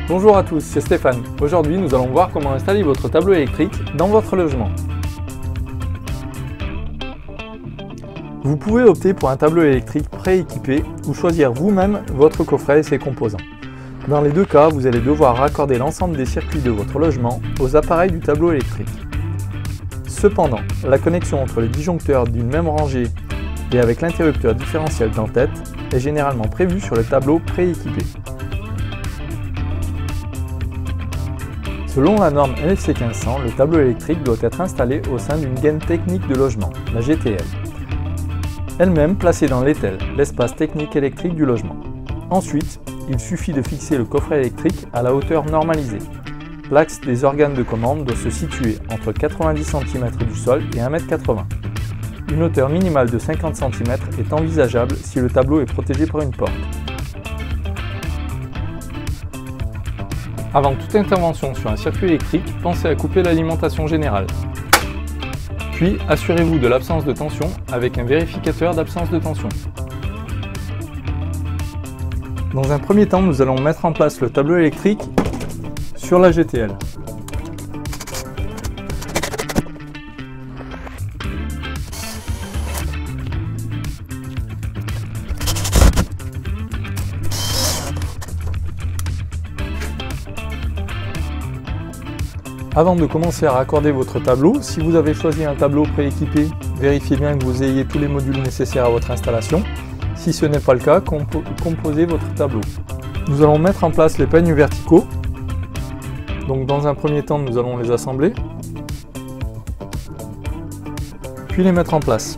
Bonjour à tous, c'est Stéphane. Aujourd'hui, nous allons voir comment installer votre tableau électrique dans votre logement. Vous pouvez opter pour un tableau électrique prééquipé ou choisir vous-même votre coffret et ses composants. Dans les deux cas, vous allez devoir raccorder l'ensemble des circuits de votre logement aux appareils du tableau électrique. Cependant, la connexion entre les disjoncteurs d'une même rangée et avec l'interrupteur différentiel d'en-tête est généralement prévue sur le tableau prééquipé. Selon la norme NFC 1500, le tableau électrique doit être installé au sein d'une gaine technique de logement, la GTL, elle-même placée dans l'ETEL, l'espace technique électrique du logement. Ensuite, il suffit de fixer le coffret électrique à la hauteur normalisée. L'axe des organes de commande doit se situer entre 90 cm du sol et 1,80 m. Une hauteur minimale de 50 cm est envisageable si le tableau est protégé par une porte. Avant toute intervention sur un circuit électrique, pensez à couper l'alimentation générale. Puis, assurez-vous de l'absence de tension avec un vérificateur d'absence de tension. Dans un premier temps, nous allons mettre en place le tableau électrique sur la GTL. Avant de commencer à raccorder votre tableau, si vous avez choisi un tableau prééquipé, vérifiez bien que vous ayez tous les modules nécessaires à votre installation. Si ce n'est pas le cas, composez votre tableau. Nous allons mettre en place les peignes verticaux. Donc dans un premier temps, nous allons les assembler, puis les mettre en place.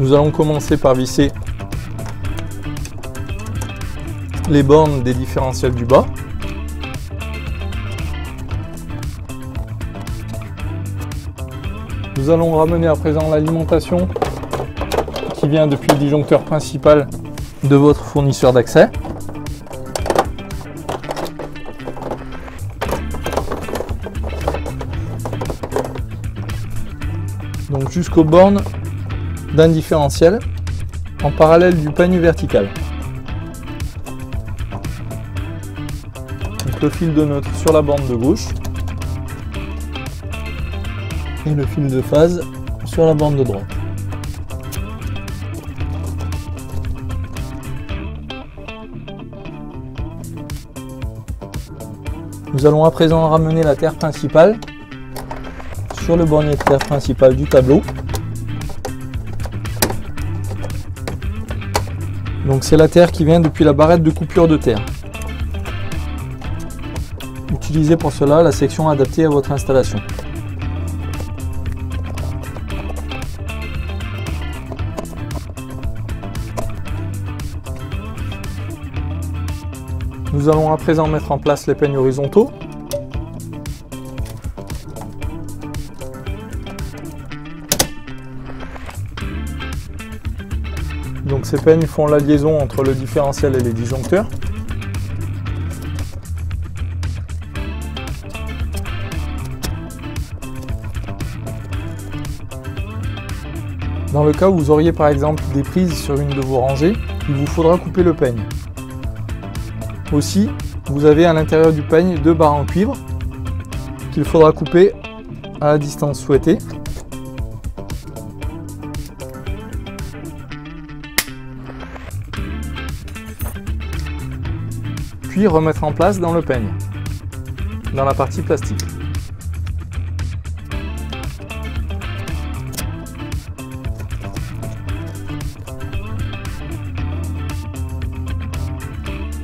Nous allons commencer par visser les bornes des différentiels du bas. Nous allons ramener à présent l'alimentation qui vient depuis le disjoncteur principal de votre fournisseur d'accès. Donc jusqu'aux bornes d'un différentiel en parallèle du peigne vertical. Donc le fil de neutre sur la borne de gauche et le fil de phase sur la borne de droite. Nous allons à présent ramener la terre principale sur le bornier de terre principal du tableau. Donc c'est la terre qui vient depuis la barrette de coupure de terre. Utilisez pour cela la section adaptée à votre installation. Nous allons à présent mettre en place les peignes horizontaux. Donc ces peignes font la liaison entre le différentiel et les disjoncteurs. Dans le cas où vous auriez par exemple des prises sur une de vos rangées, il vous faudra couper le peigne. Aussi, vous avez à l'intérieur du peigne deux barres en cuivre qu'il faudra couper à la distance souhaitée. Puis remettre en place dans le peigne, dans la partie plastique.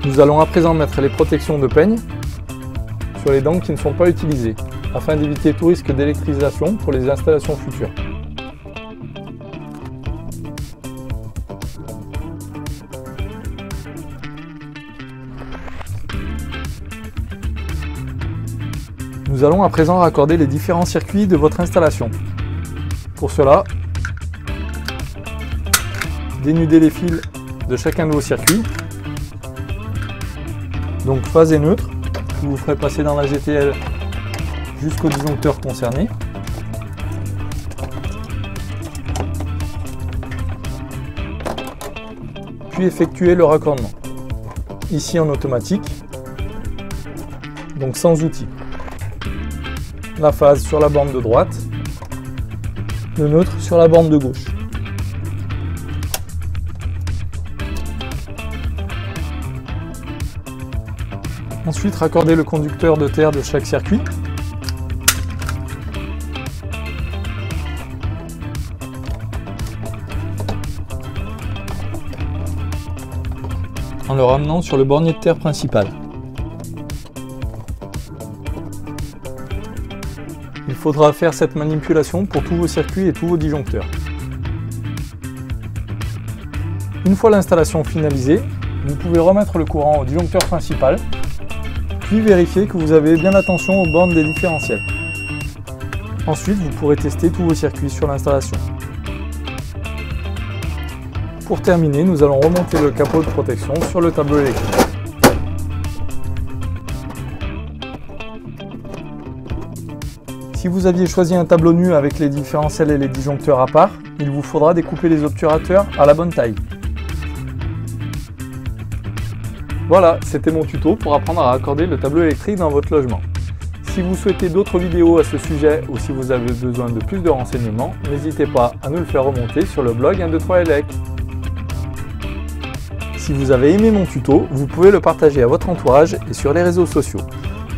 Nous allons à présent mettre les protections de peigne sur les dents qui ne sont pas utilisées, afin d'éviter tout risque d'électrisation pour les installations futures. Nous allons à présent raccorder les différents circuits de votre installation. Pour cela, dénudez les fils de chacun de vos circuits. Donc phase et neutre, que vous ferez passer dans la GTL jusqu'au disjoncteur concerné. Puis effectuez le raccordement. Ici en automatique, donc sans outil. La phase sur la borne de droite, le neutre sur la borne de gauche. Ensuite, raccordez le conducteur de terre de chaque circuit. En le ramenant sur le bornier de terre principal. Il faudra faire cette manipulation pour tous vos circuits et tous vos disjoncteurs. Une fois l'installation finalisée, vous pouvez remettre le courant au disjoncteur principal, puis vérifier que vous avez bien attention aux bornes des différentiels. Ensuite, vous pourrez tester tous vos circuits sur l'installation. Pour terminer, nous allons remonter le capot de protection sur le tableau électrique. Si vous aviez choisi un tableau nu avec les différentiels et les disjoncteurs à part, il vous faudra découper les obturateurs à la bonne taille. Voilà, c'était mon tuto pour apprendre à raccorder le tableau électrique dans votre logement. Si vous souhaitez d'autres vidéos à ce sujet ou si vous avez besoin de plus de renseignements, n'hésitez pas à nous le faire remonter sur le blog 123elec. Si vous avez aimé mon tuto, vous pouvez le partager à votre entourage et sur les réseaux sociaux.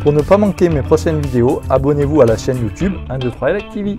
Pour ne pas manquer mes prochaines vidéos, abonnez-vous à la chaîne YouTube 123elec TV.